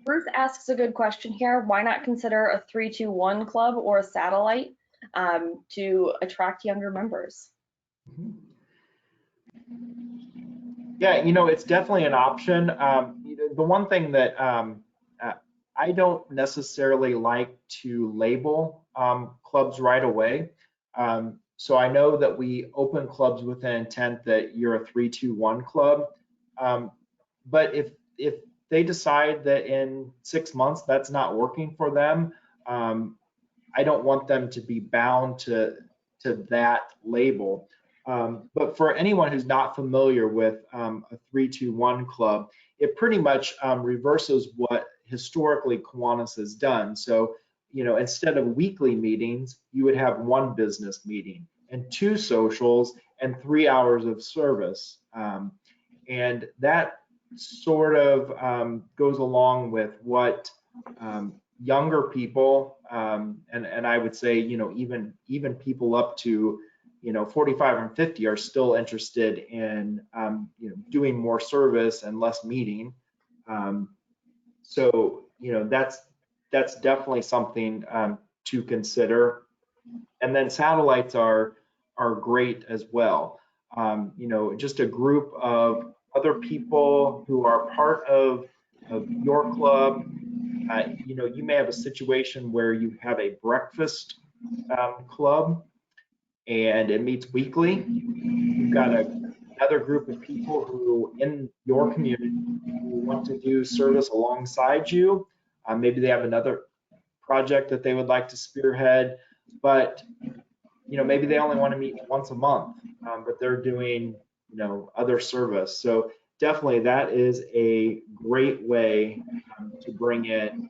Bruce asks a good question here. Why not consider a 3-2-1 club or a satellite to attract younger members? Yeah, you know, it's definitely an option. The one thing that I don't necessarily like to label clubs right away. So I know that we open clubs with the intent that you're a 3-2-1 club. But if they decide that in 6 months that's not working for them, I don't want them to be bound to that label. But for anyone who's not familiar with a 3-2-1 club, it pretty much reverses what historically Kiwanis has done. So, you know, instead of weekly meetings, you would have one business meeting and 2 socials and 3 hours of service. And that sort of goes along with what younger people, and I would say, you know, even people up to, you know, 45 and 50 are still interested in, you know, doing more service and less meeting. So, you know, that's definitely something to consider. And then satellites are great as well. You know, just a group of other people who are part of your club. You know, you may have a situation where you have a breakfast club and it meets weekly. You've got another group of people who in your community who want to do service alongside you. Maybe they have another project that they would like to spearhead, but you know, maybe they only want to meet once a month, but they're doing, you know, other service. So definitely that is a great way to bring in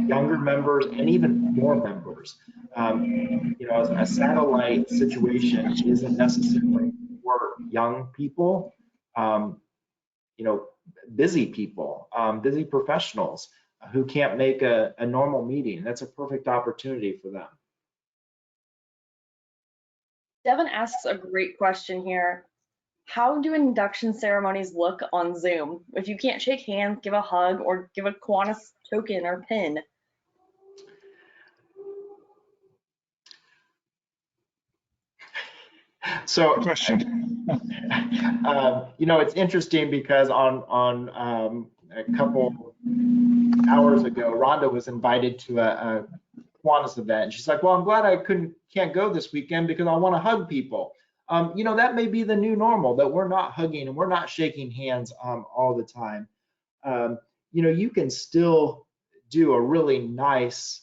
younger members and even more members. You know, a satellite situation isn't necessarily for young people, you know, busy people, busy professionals who can't make a normal meeting. That's a perfect opportunity for them. Devin asks a great question here. How do induction ceremonies look on Zoom? If you can't shake hands, give a hug, or give a Kiwanis token or pin? So, Question. you know, it's interesting because on a couple hours ago, Rhonda was invited to a Kiwanis event, and she's like, "Well, I'm glad I can't go this weekend because I want to hug people." You know, that may be the new normal, that we're not hugging and we're not shaking hands all the time. You know, you can still do a really nice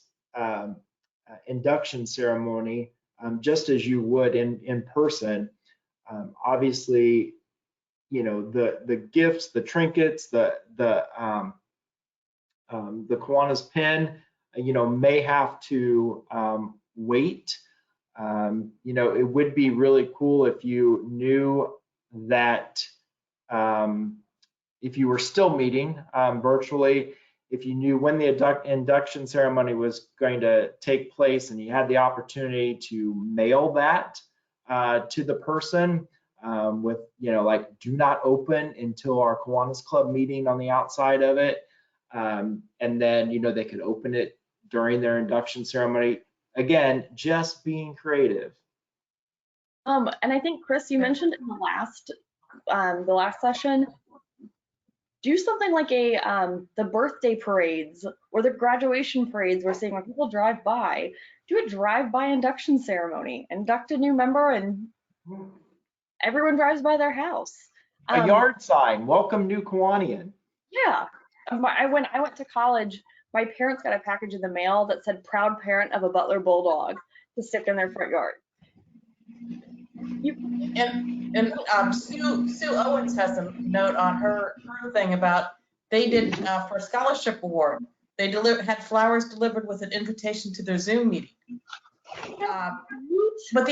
induction ceremony just as you would in person. Obviously, you know, the gifts, the trinkets, the Kiwanis pin, you know, may have to wait. You know, it would be really cool if you knew that if you were still meeting virtually, if you knew when the induction ceremony was going to take place and you had the opportunity to mail that to the person with, you know, like, do not open until our Kiwanis Club meeting on the outside of it. And then, you know, they could open it during their induction ceremony. Again, just being creative. And I think, Chris, you mentioned in the last session, do something like the birthday parades or the graduation parades we're seeing when people drive by. Do a drive-by induction ceremony. Induct a new member and everyone drives by their house. A yard sign, welcome new Kiwanian. Yeah. When I went to college, my parents got a package in the mail that said "proud parent of a Butler Bulldog" to stick in their front yard. Sue Owens has a note on her thing about they did for a scholarship award. They had flowers delivered with an invitation to their Zoom meeting. But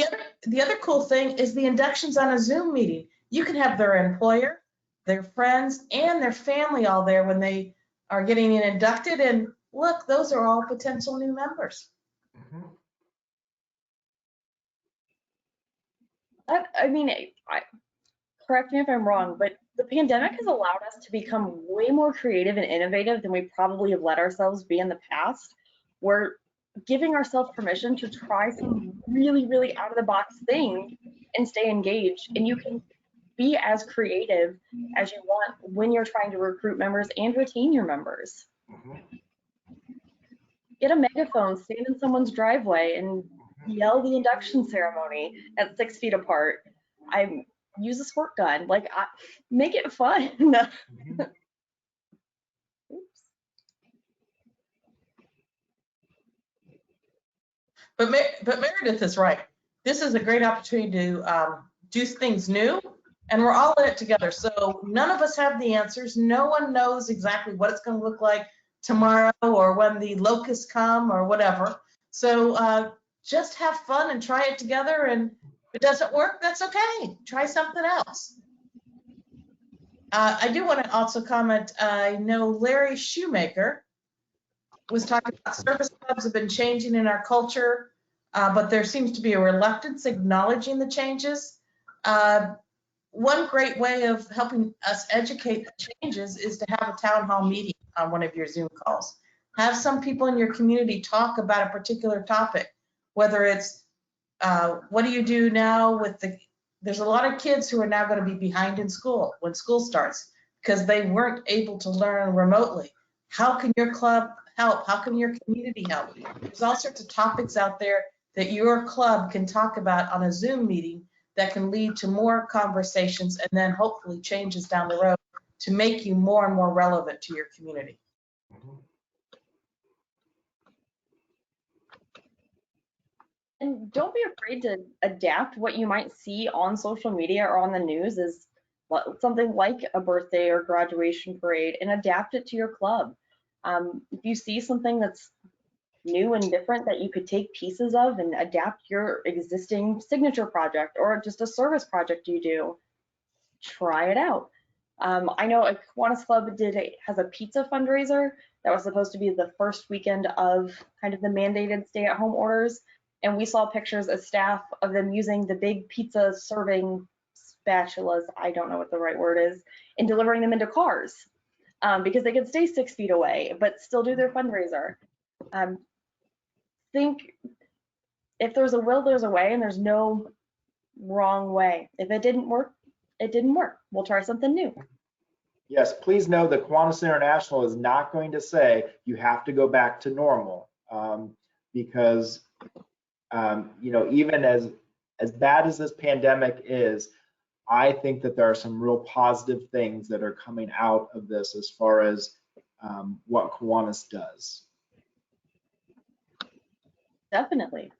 the other cool thing is the inductions on a Zoom meeting. You can have their employer, their friends, and their family all there when they are getting inducted. And look, those are all potential new members. Mm-hmm. I mean, correct me if I'm wrong, but the pandemic has allowed us to become way more creative and innovative than we probably have let ourselves be in the past. We're giving ourselves permission to try some really, really out of the box things and stay engaged. And you can be as creative as you want when you're trying to recruit members and retain your members. Mm-hmm. Get a megaphone, stand in someone's driveway, and yell the induction ceremony at 6 feet apart. I use a squirt gun. Like, make it fun. Oops. But Meredith is right. This is a great opportunity to do things new, and we're all in it together. So none of us have the answers. No one knows exactly what it's going to look like tomorrow or when the locusts come or whatever. So just have fun and try it together. And if it doesn't work, that's okay. Try something else. I do want to also comment, I know Larry Shoemaker was talking about service clubs have been changing in our culture, but there seems to be a reluctance acknowledging the changes. One great way of helping us educate the changes is to have a town hall meeting on one of your Zoom calls. Have some people in your community talk about a particular topic, whether it's what do you do now with there's a lot of kids who are now going to be behind in school when school starts because they weren't able to learn remotely. How can your club help? How can your community help? There's all sorts of topics out there that your club can talk about on a Zoom meeting that can lead to more conversations and then hopefully changes down the road to make you more and more relevant to your community. And don't be afraid to adapt what you might see on social media or on the news as something like a birthday or graduation parade, and adapt it to your club. If you see something that's new and different that you could take pieces of and adapt your existing signature project or just a service project you do, try it out. I know a Kiwanis Club has a pizza fundraiser that was supposed to be the first weekend of kind of the mandated stay-at-home orders, and we saw pictures of staff of them using the big pizza serving spatulas, I don't know what the right word is, and delivering them into cars because they could stay 6 feet away but still do their fundraiser. Think if there's a will, there's a way, and there's no wrong way. If it didn't work, it didn't work. We'll try something new. Yes, please know that Kiwanis International is not going to say you have to go back to normal because you know, even as bad as this pandemic is, I think that there are some real positive things that are coming out of this as far as what Kiwanis does. Definitely.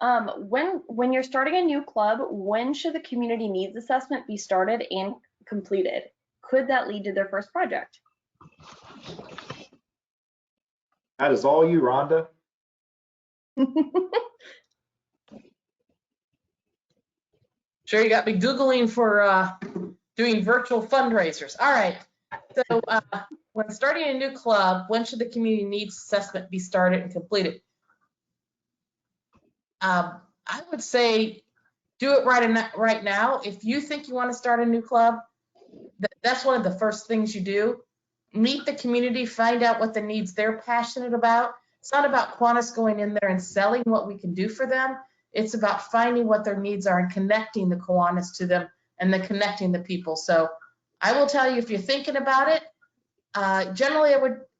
When you're starting a new club, when should the community needs assessment be started and completed? Could that lead to their first project? That is all you, Rhonda. Sure, you got me Googling for doing virtual fundraisers. All right. So when starting a new club, when should the community needs assessment be started and completed? I would say do it right now. If you think you want to start a new club, that's one of the first things you do. Meet the community, find out what the needs they're passionate about. It's not about Kiwanis going in there and selling what we can do for them. It's about finding what their needs are and connecting the Kiwanis to them and then connecting the people. So I will tell you, if you're thinking about it, generally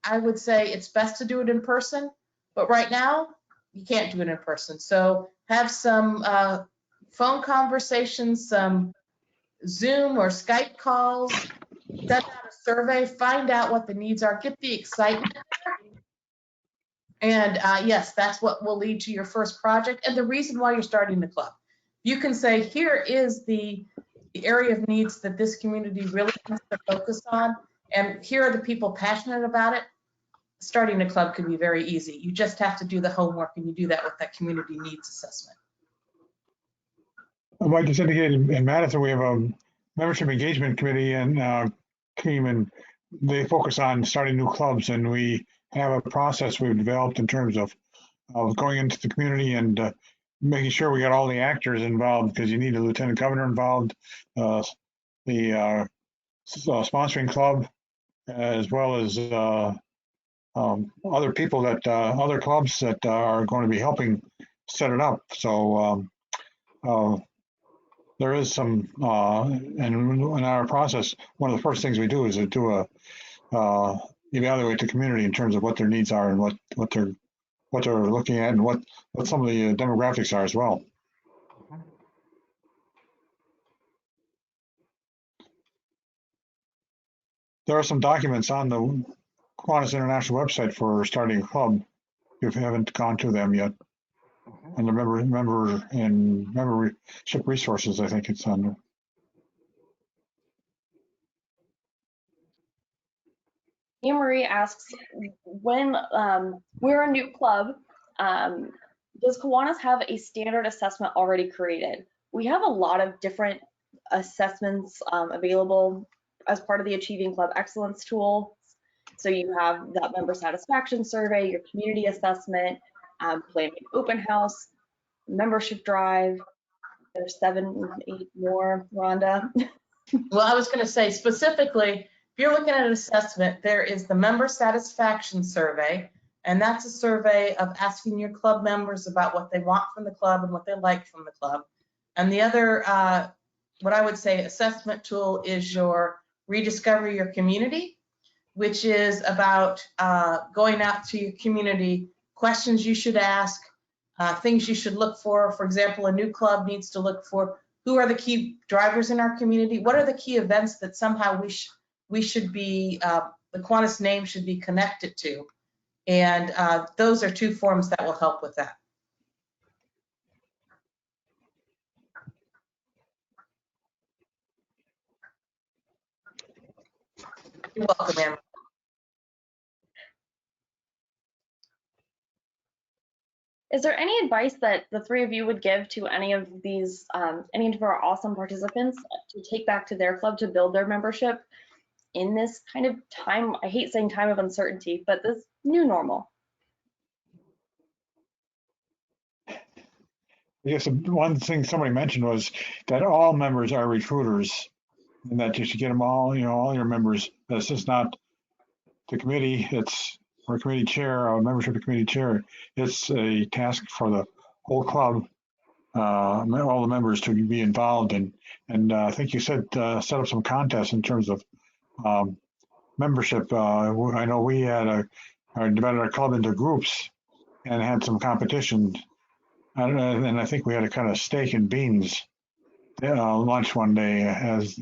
I would say it's best to do it in person, but right now you can't do it in person. So have some phone conversations, some Zoom or Skype calls, send out a survey, find out what the needs are, get the excitement there. And yes, that's what will lead to your first project and the reason why you're starting the club. You can say, here is the area of needs that this community really wants to focus on, and here are the people passionate about it. Starting a club can be very easy. You just have to do the homework, and you do that with that community needs assessment. Like you indicated in Madison, we have a membership engagement committee and team, and they focus on starting new clubs, and we have a process we've developed in terms of going into the community and making sure we got all the actors involved, because you need a lieutenant governor involved, the sponsoring club, as well as other people that other clubs that are going to be helping set it up. So there is some, and in our process, one of the first things we do is to do evaluate the community in terms of what their needs are and what they're looking at and what some of the demographics are as well. There are some documents on the Kiwanis International website for starting a club if you haven't gone to them yet. And the membership resources, I think it's on. Anne Marie asks, when we're a new club, does Kiwanis have a standard assessment already created? We have a lot of different assessments available as part of the Achieving Club Excellence tool. So you have that member satisfaction survey, your community assessment, planning open house, membership drive. There's 7, 8 more, Rhonda. Well, I was going to say specifically, if you're looking at an assessment, there is the member satisfaction survey, and that's a survey of asking your club members about what they want from the club and what they like from the club. And the other, what I would say assessment tool is your Rediscover Your Community, which is about going out to your community, questions you should ask, things you should look for. For example, a new club needs to look for who are the key drivers in our community? What are the key events that somehow we should be, the Kiwanis name should be connected to? And those are 2 forms that will help with that. You're welcome, Anne. Is there any advice that the 3 of you would give to any of these, any of our awesome participants to take back to their club to build their membership in this kind of time? I hate saying time of uncertainty, but this new normal. I guess one thing somebody mentioned was that all members are recruiters, and that you should get them all, all your members. That's just not the committee. It's or committee chair or membership committee chair. It's a task for the whole club, all the members to be involved in. And I think you said set up some contests in terms of membership. I know we had divided our club into groups and had some competition. And I think we had a kind of steak and beans lunch one day as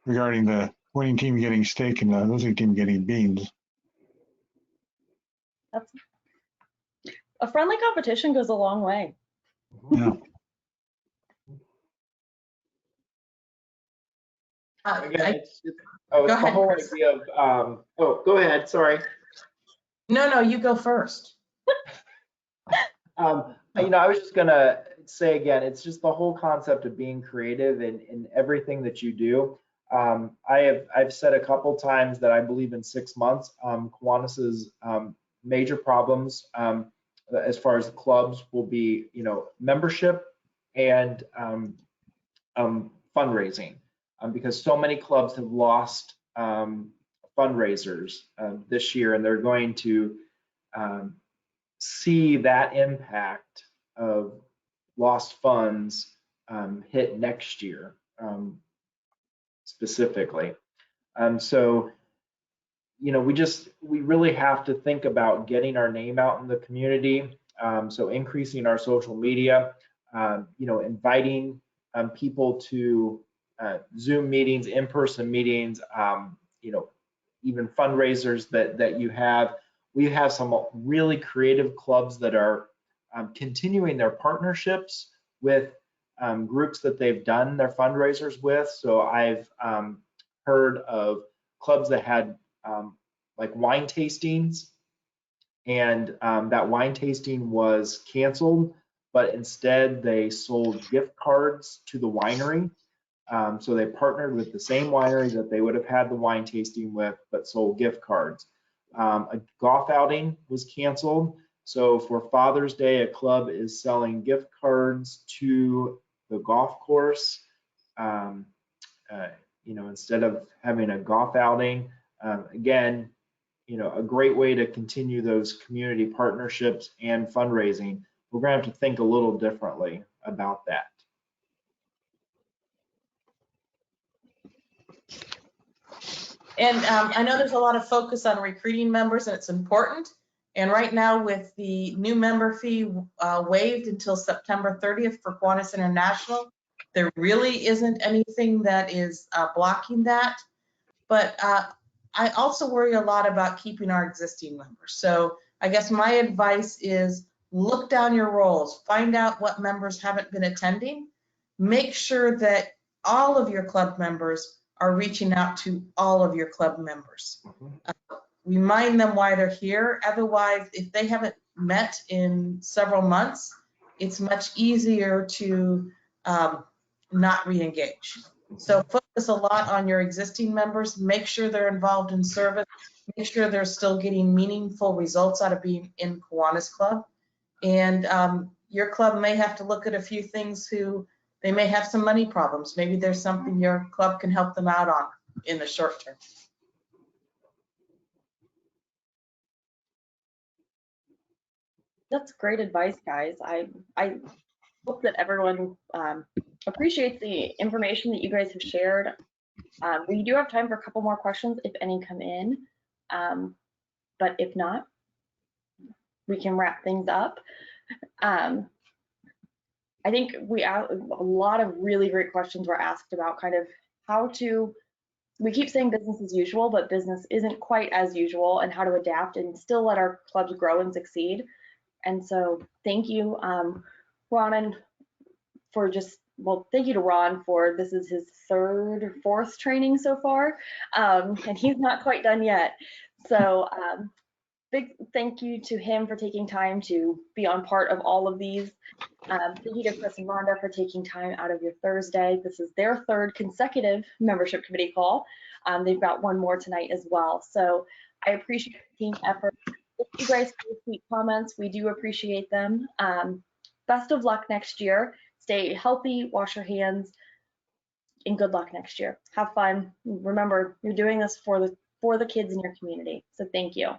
regarding the winning team getting steak and the losing team getting beans. That's a friendly competition goes a long way. Yeah. Again, it's the Go ahead, whole Chris. idea of, oh, go ahead, sorry. No, you go first. I was just gonna say again, it's just the whole concept of being creative in everything that you do. I've said a couple times that I believe in 6 months, Kiwanis's major problems as far as the clubs will be, membership and fundraising, because so many clubs have lost fundraisers this year, and they're going to see that impact of lost funds hit next year specifically. So, we really have to think about getting our name out in the community. So increasing our social media, inviting people to Zoom meetings, in-person meetings, even fundraisers that you have. We have some really creative clubs that are continuing their partnerships with groups that they've done their fundraisers with. So I've heard of clubs that had like wine tastings, and that wine tasting was canceled, but instead they sold gift cards to the winery. So they partnered with the same winery that they would have had the wine tasting with, but sold gift cards. A golf outing was canceled. So for Father's Day, a club is selling gift cards to the golf course. Instead of having a golf outing, again, a great way to continue those community partnerships and fundraising. We're going to have to think a little differently about that. And I know there's a lot of focus on recruiting members, and it's important. And right now, with the new member fee waived until September 30th for Kiwanis International, there really isn't anything that is blocking that. But I also worry a lot about keeping our existing members. So I guess my advice is look down your rolls, find out what members haven't been attending, make sure that all of your club members are reaching out to all of your club members. Remind them why they're here. Otherwise, if they haven't met in several months, it's much easier to not re-engage. So focus a lot on your existing members. Make sure they're involved in service. Make sure they're still getting meaningful results out of being in Kiwanis Club. And your club may have to look at a few things they may have some money problems. Maybe there's something your club can help them out on in the short term. That's great advice, guys. I hope that everyone appreciates the information that you guys have shared. We do have time for a couple more questions if any come in, but if not, we can wrap things up. I think a lot of really great questions were asked about kind of how to, we keep saying business as usual, but business isn't quite as usual, and how to adapt and still let our clubs grow and succeed. And so thank you, Ron, for thank you to Ron for, this is his third or fourth training so far, and he's not quite done yet. So big thank you to him for taking time to be on part of all of these. Thank you to Chris and Rhonda for taking time out of your Thursday. This is their third consecutive membership committee call. They've got one more tonight as well. So I appreciate the team effort. Thank you guys for your sweet comments. We do appreciate them. Best of luck next year. Stay healthy, wash your hands, and good luck next year. Have fun. Remember, you're doing this for the kids in your community. So thank you.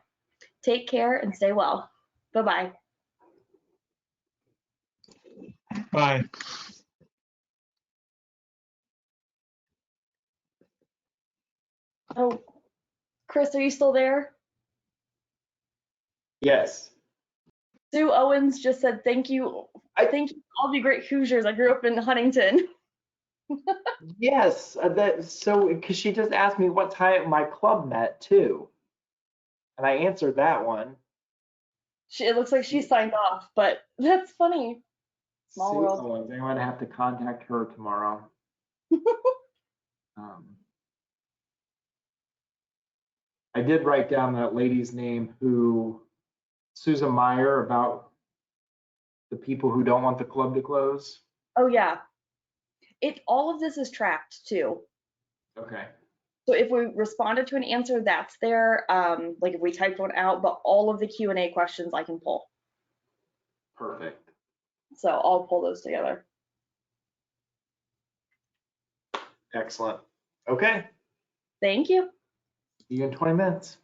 Take care and stay well. Bye-bye. Bye. Oh, Chris, are you still there? Yes. Sue Owens just said thank you. I thank you all of you great Hoosiers. I grew up in Huntington. Yes. Because she just asked me what time my club met too, and I answered that one. It looks like she signed off, but that's funny. Small Sue world. Owens. I'm gonna have to contact her tomorrow. I did write down that lady's name, Susan Meyer, about the people who don't want the club to close. Oh yeah. All of this is tracked too. Okay. So if we responded to an answer, that's there. Like if we typed one out, but all of the Q&A questions I can pull. Perfect. So I'll pull those together. Excellent. Okay. Thank you. See you in 20 minutes.